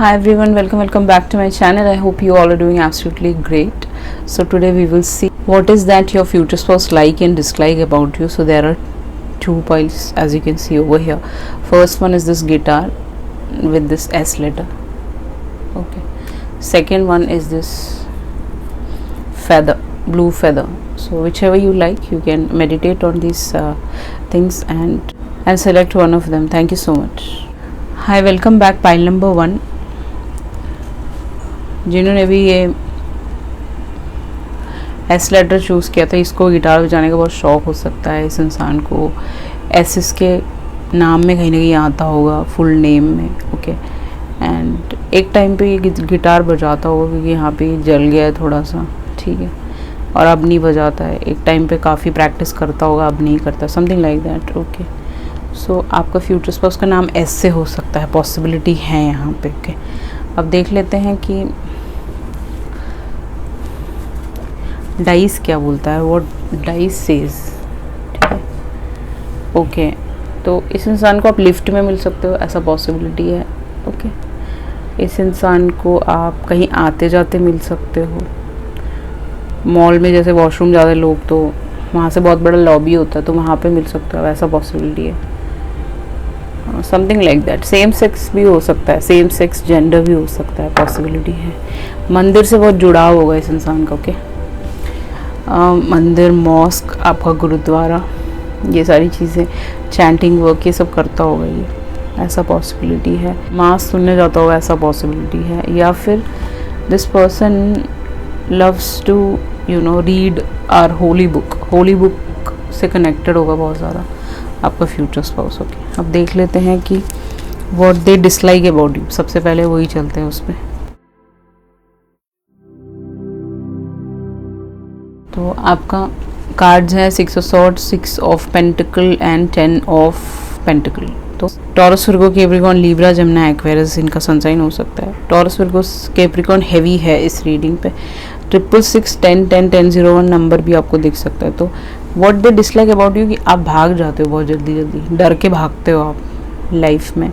Hi everyone, welcome back to my channel. I hope you all are doing absolutely great. So today we will see what is that your future spouse like and dislike about you. So there are two piles as you can see over here. First one is this guitar with this S letter. Okay. Second one is this feather, blue feather. So whichever you like, you can meditate on these things and select one of them. Thank you so much. Hi, welcome back. Pile number 1. जिन्होंने भी ये S letter choose किया था, इसको guitar बजाने का बहुत शौक़ हो सकता है इस इंसान को. एस इसके नाम में कहीं ना कहीं आता होगा, फुल नेम में. ओके. एंड एक टाइम पे ये गिटार बजाता होगा क्योंकि यहाँ पे जल गया है थोड़ा सा, ठीक है, और अब नहीं बजाता है. एक टाइम पे काफ़ी प्रैक्टिस करता होगा, अब नहीं करता, समथिंग लाइक दैट. ओके. सो आपका फ्यूचर स्पाउस का नाम एस से हो सकता है, पॉसिबिलिटी है यहाँ पे. ओके. अब देख लेते हैं कि डाइस क्या बोलता है, व्हाट डाइस सेज. ठीक है. ओके. तो इस इंसान को आप लिफ्ट में मिल सकते हो, ऐसा पॉसिबिलिटी है. ओके. इस इंसान को आप कहीं आते जाते मिल सकते हो. मॉल में जैसे वॉशरूम ज़्यादा लोग, तो वहाँ से बहुत बड़ा लॉबी होता है, तो वहाँ पे मिल सकते हो, ऐसा पॉसिबिलिटी है. Something like that. Same sex भी हो सकता है, सेम सेक्स जेंडर भी हो सकता है, पॉसिबिलिटी है. मंदिर से बहुत जुड़ाव होगा इस इंसान का. ओके. मंदिर, मॉस्क, आपका गुरुद्वारा, ये सारी चीज़ें, चैंटिंग वर्क, ये सब करता होगा ये, ऐसा पॉसिबिलिटी है. मास सुनने जाता होगा, ऐसा पॉसिबिलिटी है. या फिर this person loves to read our holy book से कनेक्टेड होगा बहुत ज़्यादा आपका फ्यूचर स्पाउस. ओके. अब देख लेते हैं कि what they dislike about you. सबसे पहले वही चलते हैं उसमें. तो आपका कार्ड्स है 6 of swords, 6 of pentacle and 10 of pentacle. तो टॉरस, वर्गो, कैप्रिकॉर्न, लीब्रा, जमुना, एक्वेरियस इनका सनसाइन हो सकता है. टॉरस, वर्गो, कैप्रिकॉर्न हैवी है इस रीडिंग पे. 666, 10, 10, 10, 01 नंबर भी आपको दिख सकता है. तो what they dislike about you कि आप भाग जाते हो बहुत जल्दी, डर के भागते हो आप लाइफ में.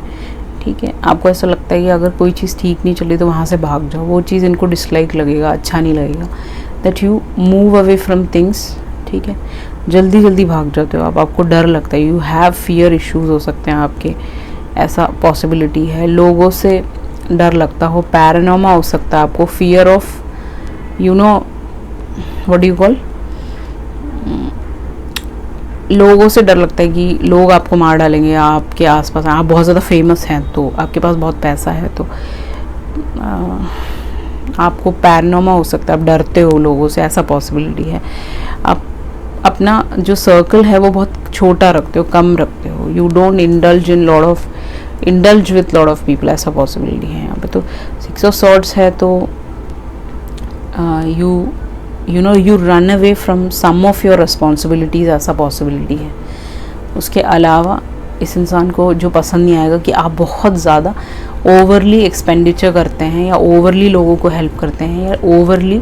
ठीक है. आपको ऐसा लगता है कि अगर कोई चीज़ ठीक नहीं चली तो वहाँ से भाग जाओ. वो चीज़ इनको डिसलाइक लगेगा, अच्छा नहीं लगेगा. That you move away from things. ठीक है. जल्दी भाग जाते हो आप, आपको डर लगता है. यू हैव फियर इश्यूज हो सकते हैं आपके, ऐसा पॉसिबिलिटी है. लोगों से डर लगता हो, पैरानोमा हो सकता है आपको, fear of what do you call, लोगों से डर लगता है कि लोग आपको मार डालेंगे. आपके आसपास आप बहुत ज़्यादा फेमस हैं, तो आपके पास बहुत पैसा है, तो आपको पैरानोमा हो सकता है, आप डरते हो लोगों से, ऐसा पॉसिबिलिटी है. आप अपना जो सर्कल है वो बहुत छोटा रखते हो, कम रखते हो. You don't indulge with lot of people, ऐसा पॉसिबिलिटी है यहाँ पे. तो 6 ऑफ सॉर्ड्स है, तो you run away from some of your responsibilities, ऐसा पॉसिबिलिटी है. उसके अलावा इस इंसान को जो पसंद नहीं आएगा कि आप बहुत ज़्यादा ओवरली एक्सपेंडिचर करते हैं, या ओवरली लोगों को हेल्प करते हैं, या overly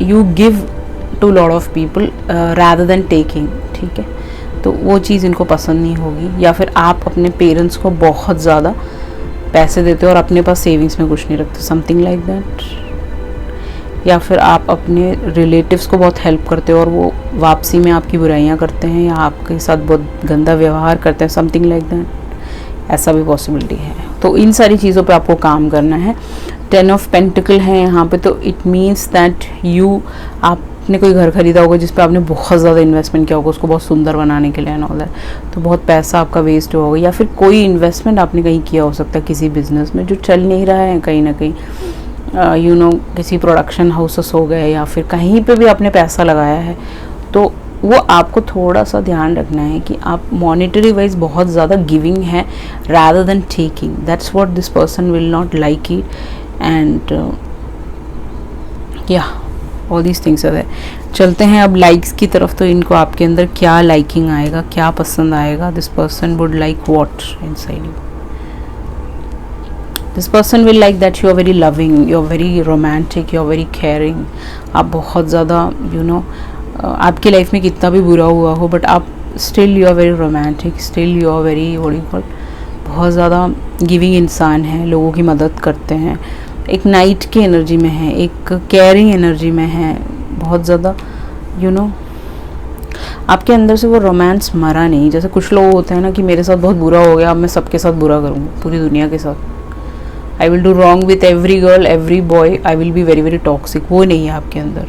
you give to lot of people rather than taking. ठीक है. तो वो चीज़ इनको पसंद नहीं होगी. या फिर आप अपने पेरेंट्स को बहुत ज़्यादा पैसे देते हो और अपने पास सेविंग्स में कुछ नहीं रखते, समथिंग लाइक दैट. या फिर आप अपने रिलेटिव्स को बहुत हेल्प करते हो और वो वापसी में आपकी बुराइयां करते हैं, या आपके साथ बहुत गंदा व्यवहार करते हैं, समथिंग लाइक दैट, ऐसा भी पॉसिबिलिटी है. तो इन सारी चीज़ों पे आपको काम करना है. 10 ऑफ पेंटिकल है यहाँ पे, तो इट मीन्स दैट आपने कोई घर खरीदा होगा जिस पे आपने बहुत ज़्यादा इन्वेस्टमेंट किया होगा उसको बहुत सुंदर बनाने के लिए एंड ऑल दैट, तो बहुत पैसा आपका वेस्ट होगा. या फिर कोई इन्वेस्टमेंट आपने कहीं किया हो सकता है किसी बिजनेस में जो चल नहीं रहा है कहीं ना कहीं, किसी प्रोडक्शन हाउसेस हो गए, या फिर कहीं पे भी आपने पैसा लगाया है, तो वो आपको थोड़ा सा ध्यान रखना है कि आप मॉनेटरी वाइज बहुत ज़्यादा गिविंग है rather than taking. That's what this person will not like it. And yeah all these things are there. चलते हैं अब लाइक्स की तरफ. तो इनको आपके अंदर क्या लाइकिंग आएगा, क्या पसंद आएगा. This person would like what inside you. This person will like that you are very loving, you are very romantic, you are very caring. आप बहुत ज़्यादा आपकी लाइफ में कितना भी बुरा हुआ हो, बट आप still you are very romantic, still you are very what you call बहुत ज़्यादा गिविंग इंसान हैं, लोगों की मदद करते हैं, एक नाइट की एनर्जी में है, एक केयरिंग एनर्जी में है, बहुत ज़्यादा आपके अंदर से वो रोमांस मरा नहीं। जैसे कुछ लोग होते हैं ना कि मेरे साथ बहुत बुरा हो गया, अब मैं सबके साथ बुरा करूँगा, पूरी दुनिया के साथ, I will do wrong with every girl every boy, I will be very very toxic. वो नहीं है आपके अंदर,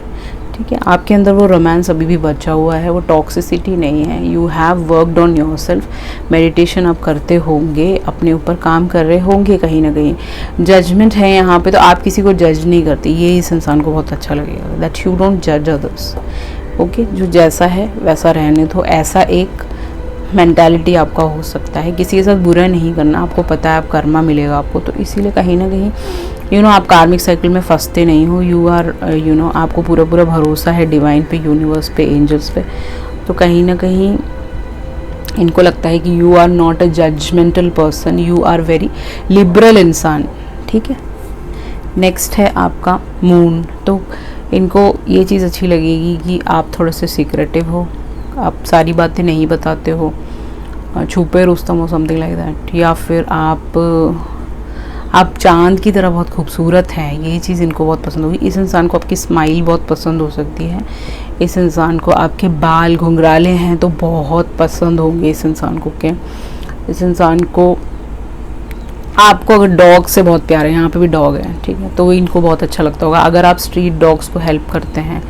ठीक है। आपके अंदर वो रोमांस अभी भी बचा हुआ है, वो टॉक्सिसिटी नहीं है। You have worked on your self, meditation आप करते होंगे, अपने ऊपर काम कर रहे होंगे कहीं ना कहीं। जजमेंट है यहाँ पे, तो आप किसी को जज नहीं करते, ये इस इंसान को बहुत अच्छा लगेगा, दैट यू डोंट जज अदर्स। ओके, जो जैसा है वैसा रहने दो, ऐसा एक मेंटालिटी आपका हो सकता है। किसी के साथ बुरा नहीं करना, आपको पता है आप कर्मा मिलेगा आपको, तो इसीलिए कहीं ना कहीं आप कार्मिक साइकिल में फंसते नहीं हो। यू आर आपको पूरा पूरा भरोसा है डिवाइन पे, यूनिवर्स पे, एंजल्स पे। तो कहीं ना कहीं इनको लगता है कि you are not a judgemental person, you are very liberal इंसान, ठीक है। नेक्स्ट है आपका मून। तो इनको ये चीज़ अच्छी लगेगी कि आप थोड़े से सीक्रेटिव हो, आप सारी बातें नहीं बताते हो, छुपे रुस्तम हो, समथिंग लाइक दैट। या फिर आप चांद की तरह बहुत खूबसूरत हैं, ये चीज़ इनको बहुत पसंद होगी। इस इंसान को आपकी स्माइल बहुत पसंद हो सकती है। इस इंसान को आपके बाल घुंघराले हैं तो बहुत पसंद होंगे इस इंसान को। क्या इस इंसान को आपको अगर डॉग से बहुत प्यार है, यहाँ पे भी डॉग है, ठीक है, तो इनको बहुत अच्छा लगता होगा। अगर आप स्ट्रीट डॉग्स को हेल्प करते हैं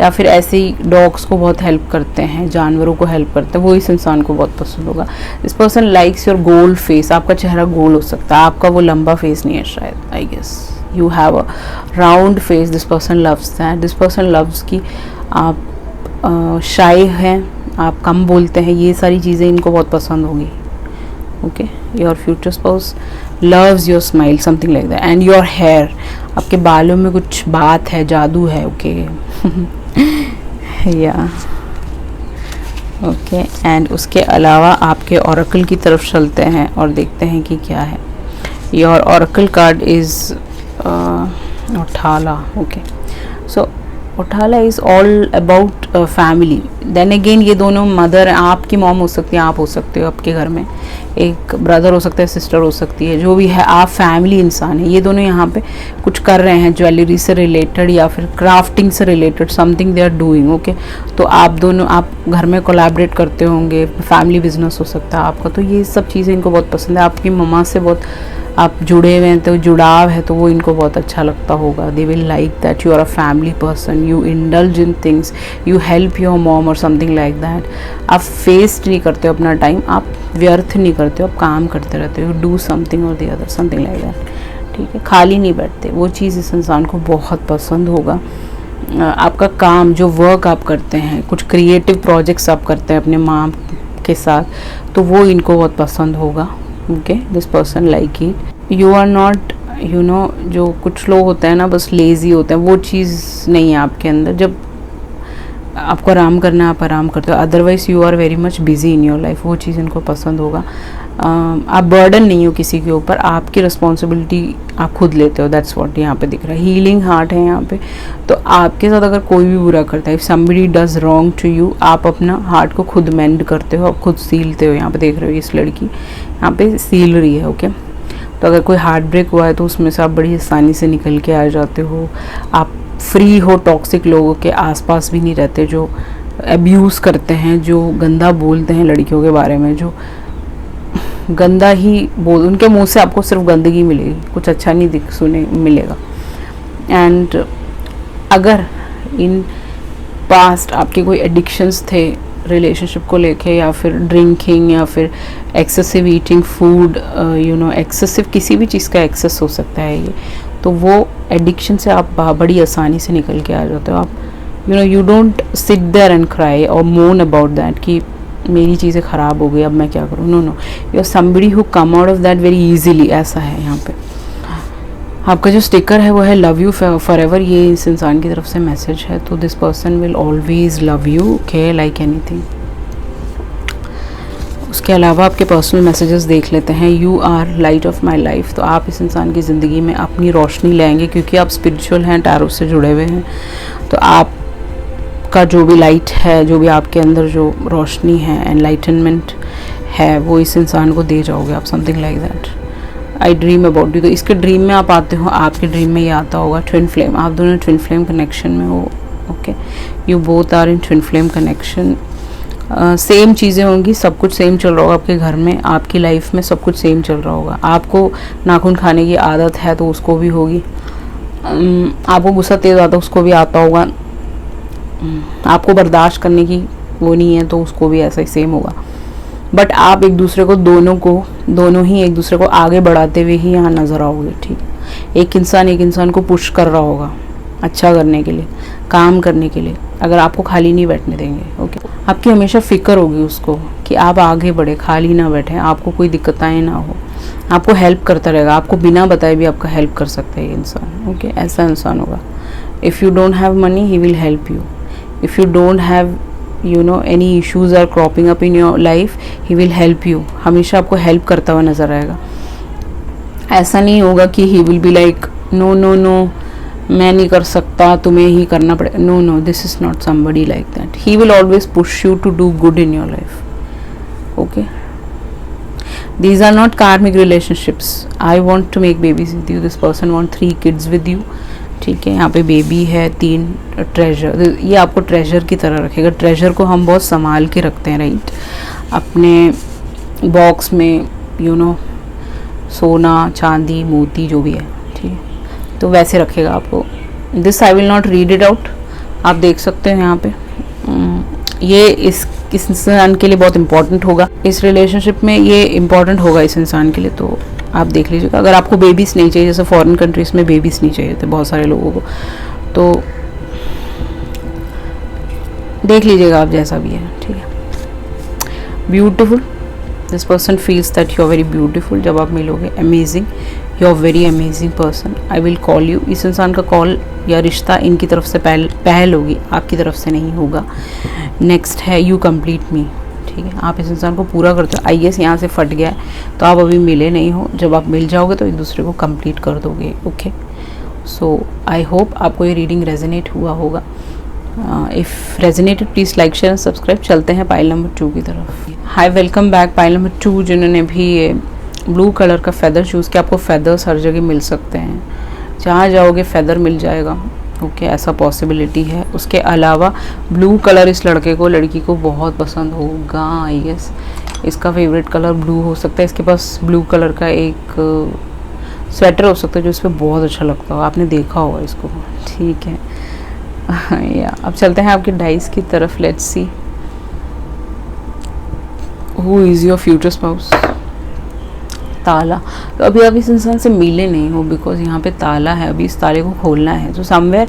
या फिर ऐसे ही डॉग्स को बहुत हेल्प करते हैं, जानवरों को हेल्प करते हैं, वो इस इंसान को बहुत पसंद होगा। This person likes your goal face. आपका चेहरा गोल हो सकता है, आपका वो लंबा फेस नहीं है शायद, I guess you have a round face. This person loves that. This person loves कि आप शाय हैं, आप कम बोलते हैं, ये सारी चीज़ें इनको बहुत पसंद होंगी। Okay, your future spouse loves your smile, something like that. And your hair, आपके बालों में कुछ बात है, जादू है। ओके या ओके। एंड उसके अलावा आपके ओरेकल की तरफ चलते हैं और देखते हैं कि क्या है। Your oracle card is Othala. Okay, so Othala is all about family. Then again ये दोनों मदर, आपकी मॉम हो सकती है, आप हो सकते हो, आपके घर में एक ब्रदर हो सकता है, सिस्टर हो सकती है, जो भी है, आप फैमिली इंसान है। ये दोनों यहाँ पे कुछ कर रहे हैं, ज्वेलरी से रिलेटेड या फिर क्राफ्टिंग से related, something they are doing. Okay, तो आप दोनों, आप घर में कोलैबोरेट करते होंगे, फैमिली बिजनेस हो सकता है आपका। तो ये सब चीज़ें इनको बहुत पसंद है। आपकी मम्मा से बहुत आप जुड़े हुए हैं, तो जुड़ाव है, तो वो इनको बहुत अच्छा लगता होगा। They will like that you are a family person, you indulge in things, you help your mom और समथिंग लाइक दैट। आप वेस्ट नहीं करते हो अपना टाइम, आप व्यर्थ नहीं करते हो, आप काम करते रहते हो, डू समथिंग और the other, something like that, ठीक है। खाली नहीं बैठते, वो चीज़ इस इंसान को बहुत पसंद होगा। आपका काम, जो वर्क आप करते हैं, कुछ क्रिएटिव प्रोजेक्ट्स आप करते हैं अपने माँ के साथ, तो वो इनको बहुत पसंद होगा। Okay, this person like it. You are not जो कुछ लोग होते हैं ना, बस लेज़ी होते हैं, वो चीज़ नहीं है आपके अंदर। जब आपको आराम करना है, आप आराम करते हो, otherwise you are very much busy in your life, वो चीज़ इनको पसंद होगा। आप बर्डन नहीं हो किसी के ऊपर, आपकी रिस्पॉन्सिबिलिटी आप खुद लेते हो, दैट्स व्हाट यहाँ पे दिख रहा है। हीलिंग हार्ट है यहाँ पे। तो आपके साथ अगर कोई भी बुरा करता है, if somebody does wrong to you, आप अपना हार्ट को खुद मेंड करते हो, आप खुद सीलते हो। यहाँ पे देख रहे हो इस लड़की यहाँ पे सील रही है। ओके, तो अगर कोई हार्ट ब्रेक हुआ है तो उसमें से आप बड़ी आसानी से निकल के आ जाते हो। आप फ्री हो, टॉक्सिक लोगों के आसपास भी नहीं रहते, जो अब्यूज़ करते हैं, जो गंदा बोलते हैं लड़कियों के बारे में, जो गंदा ही बोल, उनके मुंह से आपको सिर्फ गंदगी मिलेगी, कुछ अच्छा नहीं सुने मिलेगा। एंड अगर इन पास्ट आपके कोई एडिक्शंस थे रिलेशनशिप को लेके, या फिर ड्रिंकिंग, या फिर एक्सेसिव ईटिंग फूड, एक्सेसिव किसी भी चीज़ का एक्सेस हो सकता है ये, तो वो एडिक्शन से आप बड़ी आसानी से निकल के आ जाते हो। आप you don't sit there and cry or moan about that कि मेरी चीज़ें ख़राब हो गई, अब मैं क्या करूँ। No, you are somebody who come out of that very easily. ऐसा है यहाँ पे। आपका जो स्टिकर है वो है लव यू फॉर एवर, ये इस इंसान की तरफ से मैसेज है। तो this person will always love you, okay, like anything. उसके अलावा आपके पर्सनल मैसेजेस देख लेते हैं। You are light of my life. तो आप इस इंसान की ज़िंदगी में अपनी रोशनी लाएंगे, क्योंकि आप स्पिरिचुअल हैं, टैरो से जुड़े हुए हैं। तो आपका जो भी लाइट है, जो भी आपके अंदर जो रोशनी है, एनलाइटनमेंट है वो इस इंसान को दे जाओगे आप, something like that. I dream about you, तो इसके ड्रीम में आप आते हो, आपके ड्रीम में ये आता होगा। ट्विन फ्लेम, आप दोनों ट्विन फ्लेम कनेक्शन में हो। Okay, you both are in twin flame connection. Same चीज़ें होंगी, सब कुछ सेम चल रहा होगा आपके घर में, आपकी लाइफ में सब कुछ सेम चल रहा होगा। आपको नाखून खाने की आदत है तो उसको भी होगी, आपको गुस्सा तेज आता है उसको भी आता होगा, आपको बर्दाश्त करने की वो नहीं है तो उसको भी ऐसा ही सेम होगा। बट आप एक दूसरे को दोनों ही एक दूसरे को आगे बढ़ाते हुए ही यहाँ नज़र आओगे। ठीक, एक इंसान को पुश कर रहा होगा अच्छा करने के लिए, काम करने के लिए, अगर आपको खाली नहीं बैठने देंगे। ओके, आपकी हमेशा फिक्र होगी उसको कि आप आगे बढ़े, खाली ना बैठे, आपको कोई दिक्कतें ना हो, आपको हेल्प करता रहेगा, आपको बिना बताए भी आपका हेल्प कर सकता है ये इंसान। ओके, ऐसा इंसान होगा। If you don't have money he will help you, if you don't have any issues are cropping up in your life he will help you, हमेशा आपको हेल्प करता हुआ नज़र आएगा। ऐसा नहीं होगा कि he will be like no मैं नहीं कर सकता, तुम्हें ही करना पड़ेगा। no, this is not somebody like that. He will always push you to do good in your life. Okay, these are not karmic relationships. I want to make babies with you, this person want 3 kids with you। ठीक है, यहाँ पे baby है, 3 treasure, ये आपको treasure की तरह रखेगा। ट्रेजर को हम बहुत संभाल के रखते हैं, राइट, अपने बॉक्स में, सोना चांदी मोती जो भी है, ठीक है, तो वैसे रखेगा आपको। This I will not read it out, आप देख सकते हैं यहाँ पे। ये इस इंसान के लिए बहुत इंपॉर्टेंट होगा, इस रिलेशनशिप में ये इंपॉर्टेंट होगा इस इंसान के लिए, तो आप देख लीजिएगा। अगर आपको बेबीज़ नहीं चाहिए, जैसे फॉरेन कंट्रीज़ में बेबीज़ नहीं चाहिए थे बहुत सारे लोगों को, तो देख लीजिएगा आप, जैसा भी है। ठीक है, beautiful, this person feels that you are very beautiful. जब आप मिलोगे, amazing, you are very amazing person, I will call you. इस इंसान का कॉल या रिश्ता इनकी तरफ से पहल होगी, आपकी तरफ से नहीं होगा। नेक्स्ट है यू कंप्लीट मी। ठीक है, आप इस इंसान को पूरा करते हो। आई गेस यहाँ से फट गया है, तो आप अभी मिले नहीं हो, जब आप मिल जाओगे तो एक दूसरे को कंप्लीट कर दोगे। ओके, सो आई होप आपको ये रीडिंग रेजोनेट हुआ होगा। If resonated please like share and subscribe. चलते हैं पाइल नंबर 2 की तरफ। हाय, वेलकम बैक। पाइल नंबर 2, जिन्होंने भी ये ब्लू कलर का फेदर चूज़ किया, आपको फेदर्स हर जगह मिल सकते हैं, जहाँ जाओगे फेदर मिल जाएगा। ओके, ऐसा पॉसिबिलिटी है। उसके अलावा ब्लू कलर इस लड़के को, लड़की को बहुत पसंद होगा। आई गेस इसका फेवरेट कलर ब्लू हो सकता है। इसके पास ब्लू कलर का एक स्वेटर हो सकता है जो इस पर बहुत अच्छा लगता हो, आपने देखा होगा इसको। ठीक है, या अब चलते हैं आपके डाइस की तरफ। Let's see who is your future spouse. ताला, तो अभी आप इस इंसान से मिले नहीं हो, बिकॉज यहाँ पे ताला है, अभी इस ताले को खोलना है। तो समवेयर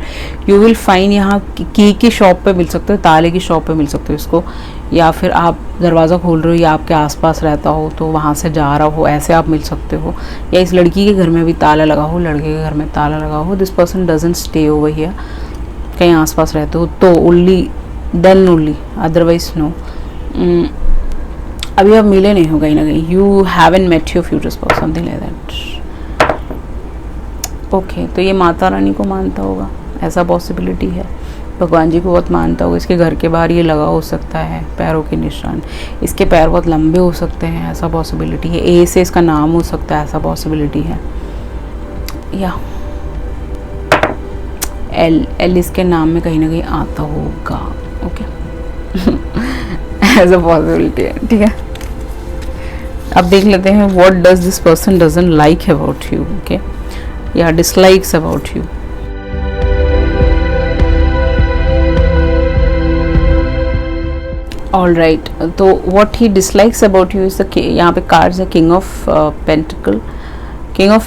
यू विल फाइंड, यहाँ की शॉप पे मिल सकते हो, ताले की शॉप पे मिल सकते हो इसको, या फिर आप दरवाज़ा खोल रहे हो या आपके आसपास रहता हो तो वहाँ से जा रहा हो, ऐसे आप मिल सकते हो। या इस लड़की के घर में भी ताला लगा हो, लड़के के घर में ताला लगा हो। This person doesn't stay over here, कहीं आसपास रहते हो तो only then only, otherwise no. अभी आप मिले नहीं हो कहीं ना कहीं, you haven't met your future spouse, something like that. Okay, तो ये माता रानी को मानता होगा, ऐसा पॉसिबिलिटी है। भगवान जी को बहुत मानता होगा। इसके घर के बाहर ये लगा हो सकता है पैरों के निशान, इसके पैर बहुत लंबे हो सकते हैं, ऐसा पॉसिबिलिटी है। ए से इसका नाम हो सकता है, ऐसा पॉसिबिलिटी है। या एल इसके नाम में कहीं ना कहीं आता होगा। ओके, ऐसा पॉसिबिलिटी है। ठीक है, अब देख लेते हैं what does this person doesn't like about you. Okay, या dislikes about you. All right, तो what he dislikes about you is the, यहाँ पे कार्ड्स है king of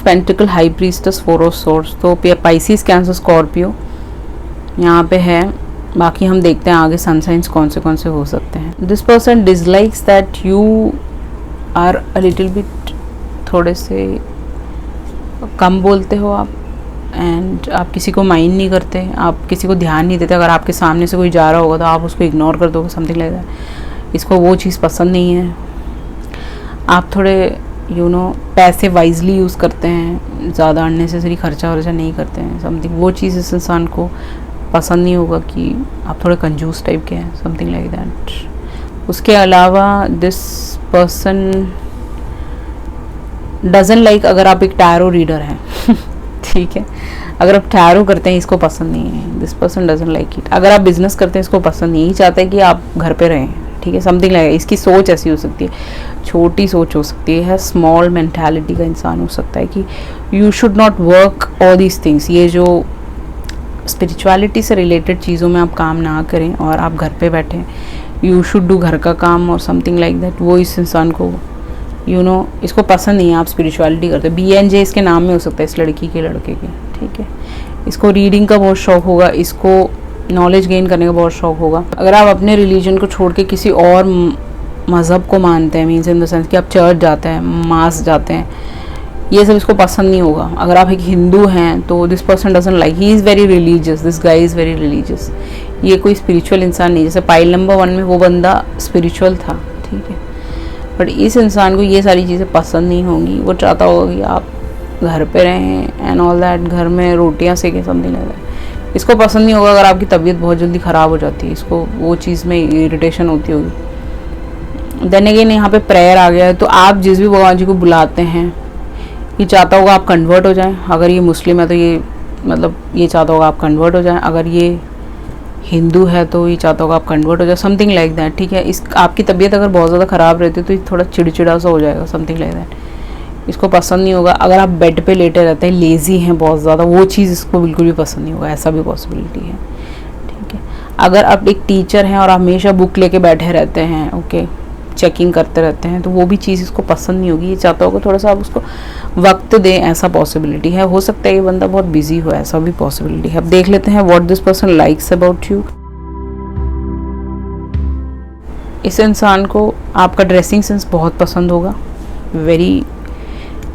pentacle, high priestess, 4 of swords. तो पाइसिस, कैंसर, स्कॉर्पियो यहाँ पे है। बाकी हम देखते हैं आगे सन साइंस कौन से हो सकते हैं। This person dislikes that you are a little bit, थोड़े से कम बोलते हो आप, एंड आप किसी को माइंड नहीं करते, आप किसी को ध्यान नहीं देते। अगर आपके सामने से कोई जा रहा होगा तो आप उसको इग्नोर कर दोगे, समथिंग लाइक दैट। इसको वो चीज़ पसंद नहीं है। आप थोड़े पैसे वाइजली यूज़ करते हैं, ज़्यादा अननेसेसरी खर्चा वर्चा नहीं करते हैं, समथिंग। वो चीज़ इस इंसान को पसंद नहीं होगा कि आप थोड़े कंजूस टाइप के हैं, समथिंग लाइक दैट। उसके अलावा दिस पर्सन डजन लाइक, अगर आप एक टैरो रीडर हैं ठीक है, अगर आप टैरो करते हैं इसको पसंद नहीं है, this person dozen like it. अगर आप बिजनेस करते हैं इसको पसंद नहीं, चाहते हैं कि आप घर पे रहें, ठीक है, समथिंग लाइक। इसकी सोच ऐसी हो सकती है, छोटी सोच हो सकती है, स्मॉल मेंटालिटी का इंसान हो सकता है कि you should not work all these things. ये जो स्पिरिचुअलिटी से रिलेटेड चीज़ों में आप काम ना करें और आप घर पे बैठें, यू शुड डू घर का काम और समथिंग लाइक दैट, वो इस इंसान को इसको पसंद नहीं है आप स्पिरिचुअलिटी करते। BNJ इसके नाम में हो सकता है, इस लड़की के लड़के के, ठीक है। इसको रीडिंग का बहुत शौक होगा, इसको नॉलेज गेन करने का बहुत शौक होगा। अगर आप अपने रिलीजन को छोड़ के किसी और मज़हब को मानते हैं, मीन्स इन द सेंस कि आप चर्च जाते हैं, मास जाते हैं, ये सब इसको पसंद नहीं होगा। अगर आप एक हिंदू हैं तो this person doesn't like, he is very religious, this guy is very religious. ये कोई स्पिरिचुअल इंसान नहीं, जैसे पाइल नंबर 1 में वो बंदा स्पिरिचुअल था, ठीक है, बट इस इंसान को ये सारी चीज़ें पसंद नहीं होंगी। वो चाहता होगा कि आप घर पे रहें एंड ऑल दैट, घर में रोटियां सेकें, समथिंग लाइक दैट। इसको पसंद नहीं होगा अगर आपकी तबीयत बहुत जल्दी ख़राब हो जाती है, इसको वो चीज़ में इरिटेशन होती होगी। देन अगेन यहाँ पे प्रेयर आ गया है, तो आप जिस भी भगवान जी को बुलाते हैं, ये चाहता होगा आप कन्वर्ट हो जाएं। अगर ये मुस्लिम है तो ये मतलब ये चाहता होगा आप कन्वर्ट हो जाएं, अगर ये हिंदू है तो ये चाहता होगा आप कन्वर्ट हो जाए, समथिंग लाइक दैट, ठीक है। इस आपकी तबीयत अगर बहुत ज़्यादा ख़राब रहती है तो ये थोड़ा चिड़चिड़ा सा हो जाएगा, समथिंग लाइक दैट। इसको पसंद नहीं होगा अगर आप बेड पे लेटे रहते हैं, लेज़ी हैं बहुत ज़्यादा, वो चीज़ इसको बिल्कुल भी पसंद नहीं होगा, ऐसा भी पॉसिबिलिटी है, ठीक है। अगर आप एक टीचर हैं और आप हमेशा बुक लेके बैठे रहते हैं, ओके, चेकिंग करते रहते हैं, तो वो भी चीज़ इसको पसंद नहीं होगी। ये चाहता होगा थोड़ा सा आप उसको वक्त दें, ऐसा पॉसिबिलिटी है। हो सकता है ये बंदा बहुत बिजी हो, ऐसा भी पॉसिबिलिटी है। अब देख लेते हैं what this person likes about you. इस इंसान को आपका ड्रेसिंग सेंस बहुत पसंद होगा, वेरी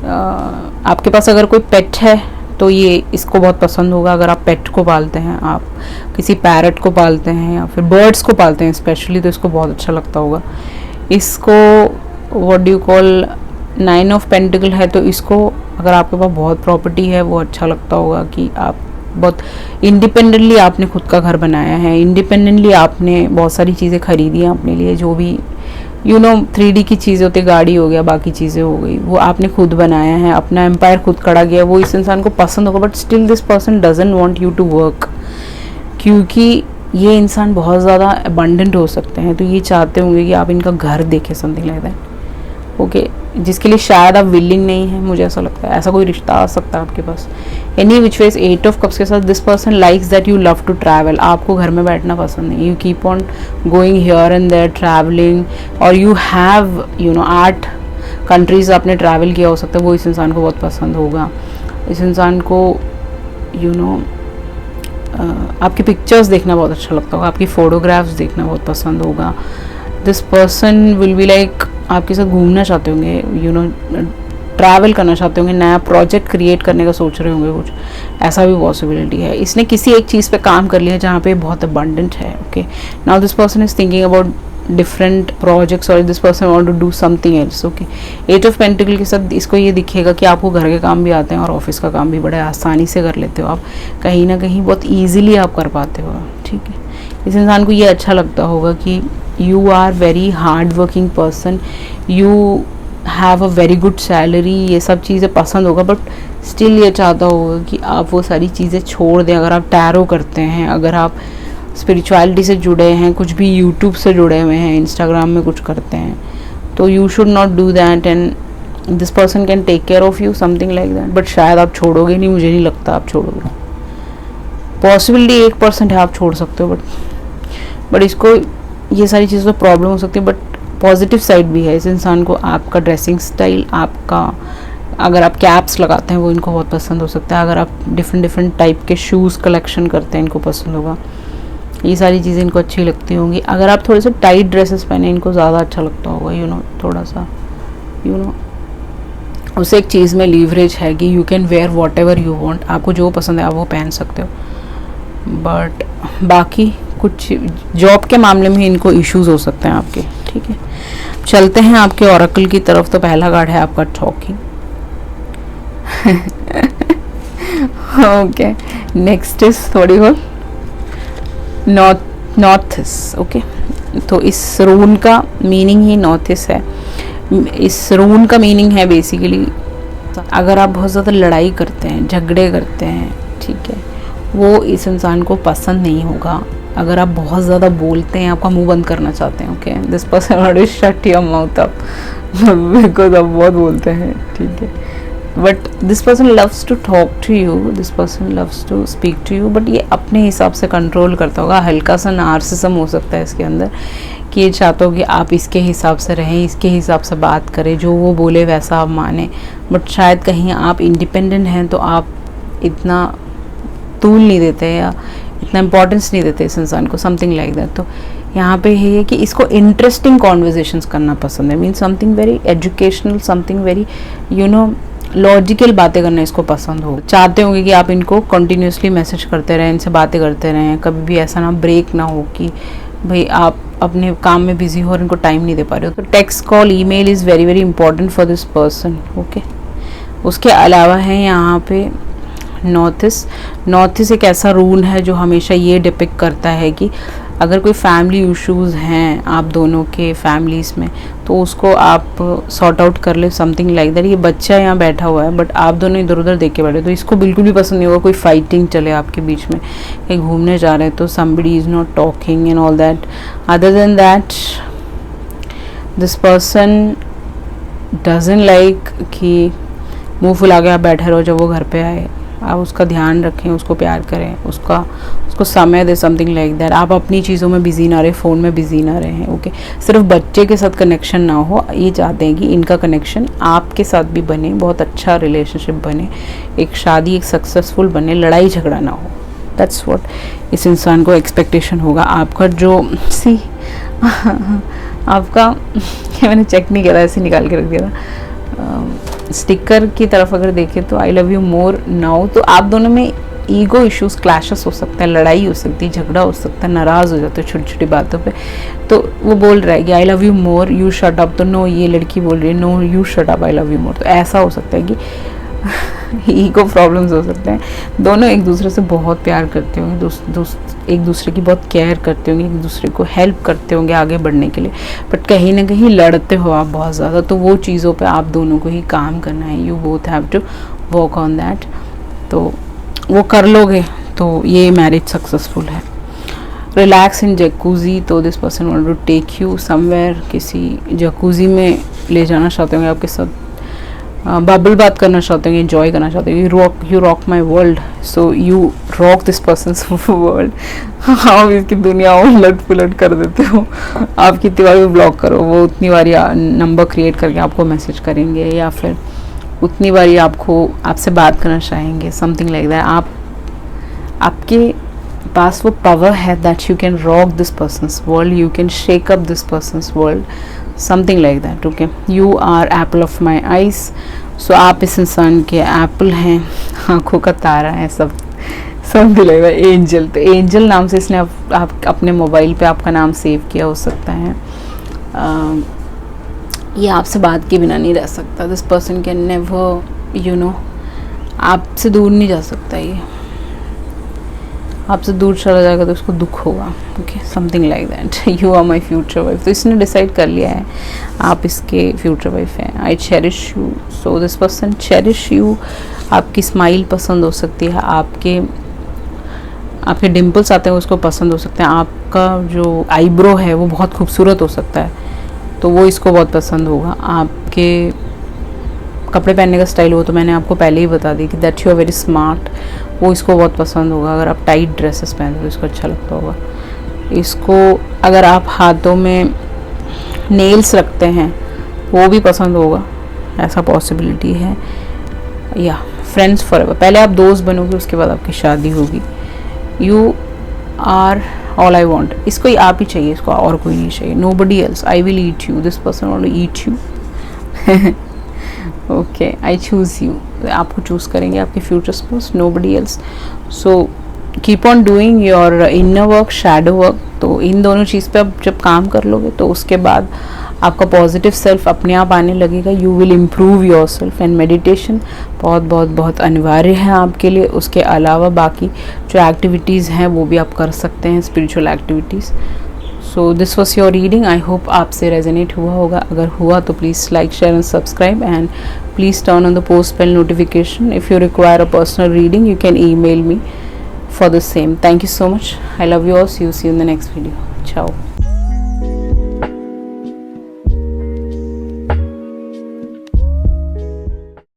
आपके पास अगर कोई पेट है तो ये इसको बहुत पसंद होगा। अगर आप पेट को पालते हैं, आप किसी पैरट को पालते हैं या फिर बर्ड्स को पालते हैं स्पेशली, तो इसको बहुत अच्छा लगता होगा। इसको what do you call 9 of pentacle है, तो इसको अगर आपके पास बहुत प्रॉपर्टी है वो अच्छा लगता होगा कि आप बहुत इंडिपेंडेंटली आपने खुद का घर बनाया है, इंडिपेंडेंटली आपने बहुत सारी चीज़ें खरीदी हैं अपने लिए, जो भी 3D की चीज़ें होती, गाड़ी हो गया, बाकी चीज़ें हो गई, वो आपने खुद बनाया है, अपना एम्पायर खुद खड़ा किया, वो इस इंसान को पसंद होगा। But still this person doesn't want you to work, क्योंकि ये इंसान बहुत ज़्यादा अबंडेंट हो सकते हैं, तो ये चाहते होंगे कि आप इनका घर देखें, समथिंग लाइक दैट, ओके, जिसके लिए शायद आप विलिंग नहीं है, मुझे ऐसा लगता है। ऐसा कोई रिश्ता आ सकता है आपके पास। Any which ways 8 of cups के साथ this person likes that you love to travel. आपको घर में बैठना पसंद नहीं, you keep on going here and there travelling, और यू हैव 8 कंट्रीज आपने ट्रैवल किया हो सकता है, वो इस इंसान को बहुत पसंद होगा। इस इंसान को आपकी पिक्चर्स देखना बहुत अच्छा लगता होगा, आपकी फ़ोटोग्राफ्स देखना बहुत पसंद होगा। This person will be like आपके साथ घूमना चाहते होंगे, ट्रैवल करना चाहते होंगे, नया प्रोजेक्ट क्रिएट करने का सोच रहे होंगे कुछ, ऐसा भी पॉसिबिलिटी है। इसने किसी एक चीज़ पे काम कर लिया जहाँ पे बहुत अबंडेंट है, okay. Now this person is thinking about different projects, और this person want to do something else, okay. 8 of pentacle के साथ इसको ये दिखेगा कि आपको घर के काम भी आते हैं और ऑफिस का काम भी बड़े आसानी से कर लेते हो आप, कहीं ना कहीं बहुत ईजिली आप कर पाते हो, ठीक है। इस इंसान को ये अच्छा लगता होगा कि you are very hard working person, you have a very good salary, ये सब चीज़ें पसंद होगा। बट स्टिल ये चाहता होगा कि आप वो सारी चीज़ें छोड़ दें। अगर आप टैरो करते हैं, अगर आप स्पिरिचुअलिटी से जुड़े हैं, कुछ भी यूट्यूब से जुड़े हुए हैं, इंस्टाग्राम में कुछ करते हैं, तो you should not do that, and this person can take care of you, something like that. But शायद आप छोड़ोगे नहीं, मुझे नहीं लगता आप छोड़ोगे। पॉसिबिलिटी 1% है आप छोड़ सकते हो, बट इसको ये सारी चीज़ों से प्रॉब्लम हो सकती है। बट पॉजिटिव साइड भी है, इस इंसान को आपका ड्रेसिंग स्टाइल, आपका अगर आप कैप्स लगाते हैं वो इनको बहुत पसंद हो सकता है। अगर आप डिफरेंट टाइप के शूज़ कलेक्शन करते हैं, इनको पसंद होगा। ये सारी चीज़ें इनको अच्छी लगती होंगी। अगर आप थोड़े से टाइट ड्रेसेस पहने, इनको ज़्यादा अच्छा लगता होगा, थोड़ा सा उसे एक चीज़ में लीवरेज है कि you can wear what ever you want, आपको जो पसंद है आप वो पहन सकते हो। बट बाकी कुछ जॉब के मामले में इनको इश्यूज हो सकते हैं आपके, ठीक है। चलते हैं आपके ऑरेकल की तरफ। तो पहला कार्ड है आपका टॉकिंग, ओके। नेक्स्ट इज थोड़ी बहुत नॉर्थ, ओके। तो इस रून का मीनिंग ही नॉर्थ ईस्ट है। इस रून का मीनिंग है बेसिकली अगर आप बहुत ज़्यादा लड़ाई करते हैं, झगड़े करते हैं, ठीक है, वो इस इंसान को पसंद नहीं होगा। अगर आप बहुत ज़्यादा बोलते हैं, आपका मुंह बंद करना चाहते हैं, okay, this person already shut your mouth up because आप बहुत बोलते हैं, ठीक है। But this person loves to talk to you, this person loves to speak to you, but ये अपने हिसाब से कंट्रोल करता होगा। हल्का सा नार्सिसम हो सकता है इसके अंदर कि ये चाहता हो कि आप इसके हिसाब से रहें, इसके हिसाब से बात करें, जो वो बोले वैसा आप माने। बट शायद कहीं आप इंडिपेंडेंट हैं तो आप इतना तूल नहीं देते या इतना इम्पोर्टेंस नहीं देते इस इंसान को, समथिंग लाइक दैट। तो यहाँ पे है कि इसको इंटरेस्टिंग कॉन्वर्जेशंस करना पसंद है, mean something very educational, something very logical बातें करना इसको पसंद हो। चाहते होंगे कि आप इनको कंटिन्यूसली मैसेज करते रहें, इनसे बातें करते रहें, कभी भी ऐसा ना ब्रेक ना हो कि भाई आप अपने काम में बिजी हो और इनको टाइम नहीं दे पा रहे हो। तो text call email is very very important for this person, okay. उसके अलावा है यहाँ पे नॉर्थ ईस्ट एक ऐसा रूल है जो हमेशा ये डिपिक्ट करता है कि अगर कोई फैमिली इश्यूज़ हैं आप दोनों के फैमिलीज़ में तो उसको आप सॉर्ट आउट कर ले, समथिंग लाइक दैट। ये बच्चा यहाँ बैठा हुआ है बट आप दोनों इधर उधर देख के बैठे, तो इसको बिल्कुल भी पसंद नहीं होगा कोई फाइटिंग चले आपके बीच में। कहीं घूमने जा रहे हैं तो somebody is not talking and all that. Other than that, this person doesn't like कि मुँह फुला के आप बैठे रहो जब वो घर पे आए। आप उसका ध्यान रखें, उसको प्यार करें, उसको समय दे, समथिंग लाइक दैट। आप अपनी चीज़ों में बिजी ना रहे, फ़ोन में बिजी ना रहें, ओके। सिर्फ बच्चे के साथ कनेक्शन ना हो, ये चाहते हैं कि इनका कनेक्शन आपके साथ भी बने, बहुत अच्छा रिलेशनशिप बने, एक शादी एक सक्सेसफुल बने, लड़ाई झगड़ा ना हो। दैट्स व्हाट इस इंसान को एक्सपेक्टेशन होगा। आपका जो आपका मैंने चेक नहीं किया था, ऐसे निकाल के रख दिया था। स्टिकर की तरफ अगर देखें तो आई लव यू मोर नाउ, तो आप दोनों में ईगो इश्यूज, क्लैशेस हो सकते हैं, लड़ाई हो सकती है, झगड़ा हो सकता है, नाराज़ हो जाते हैं छोटी छोटी बातों पे। तो वो बोल रहा है कि I love you more, you shut up, तो नो, ये लड़की बोल रही है no you shut up, I love you more. तो ऐसा हो सकता है कि ईगो प्रॉब्लम्स हो सकते हैं। दोनों एक दूसरे से बहुत प्यार करते होंगे, एक दूसरे की बहुत केयर करते होंगे, एक दूसरे को हेल्प करते होंगे आगे बढ़ने के लिए, बट कहीं ना कहीं लड़ते हो आप बहुत ज़्यादा। तो वो चीज़ों पे आप दोनों को ही काम करना है, you both have to work on that. तो वो कर लोगे तो ये मैरिज सक्सेसफुल है। रिलैक्स इन जकूजी, तो this person want to take you somewhere, किसी जकूजी में ले जाना चाहते होंगे आपके साथ, बबल बात करना चाहते होंगे, एंजॉय करना चाहते होंगे। You rock my world, so you rock this person's world. आप इसकी दुनिया उलट पुलट कर देते हो। आप कितनी बार भी ब्लॉक करो, वो उतनी बार नंबर क्रिएट करके आपको मैसेज करेंगे या फिर उतनी बार आपसे बात करना चाहेंगे, समथिंग लाइक दैट। आपके पास वो पावर है that you can rock this person's world, you can shake up this person's world, something like that, okay. You are apple of my eyes, so आप इस इंसान के एप्पल हैं, आँखों का तारा है, सब दिलेगा। एंजल, तो एंजल नाम से इसने आप अपने मोबाइल पे आपका नाम सेव किया हो सकता है। ये आपसे बात के बिना नहीं रह सकता। दिस पर्सन कैन नेवर आपसे दूर नहीं जा सकता। ये आपसे दूर चला जाएगा तो उसको दुख होगा, okay, something like that. You are my future wife, तो इसने डिसाइड कर लिया है आप इसके फ्यूचर वाइफ हैं। I cherish you, so this person cherish you. आपकी स्माइल पसंद हो सकती है, आपके डिम्पल्स आते हैं उसको पसंद हो सकते हैं, आपका जो आईब्रो है वो बहुत खूबसूरत हो सकता है तो वो इसको बहुत पसंद होगा। आपके कपड़े पहनने का स्टाइल हो तो मैंने आपको पहले ही बता दी कि that you are very smart, वो इसको बहुत पसंद होगा। अगर आप टाइट ड्रेसेस पहनते तो इसको अच्छा लगता होगा। इसको अगर आप हाथों में नेल्स रखते हैं वो भी पसंद होगा, ऐसा पॉसिबिलिटी है। या फ्रेंड्स फॉरएवर, पहले आप दोस्त बनोगे उसके बाद आपकी शादी होगी। You are all I want, इसको आप ही चाहिए, इसको और कोई नहीं चाहिए। Nobody else, I will eat you, this person want to eat you. Okay, I choose you, आपको चूज़ करेंगे आपके future spouse, nobody else. So keep on doing your inner work, shadow work. तो इन दोनों चीज़ पे आप जब काम कर लोगे तो उसके बाद आपका पॉजिटिव सेल्फ अपने आप आने लगेगा। You will improve your self, and meditation बहुत बहुत बहुत अनिवार्य है आपके लिए। उसके अलावा बाकी जो एक्टिविटीज़ हैं वो भी आप कर सकते हैं, spiritual activities. So this was your reading. I hope आपसे रेजोनेट हुआ होगा. अगर हुआ तो please like, share and subscribe, and please turn on the post bell notification. If you require a personal reading, you can email me for the same. Thank you so much. I love you all. See you in the next video. Ciao.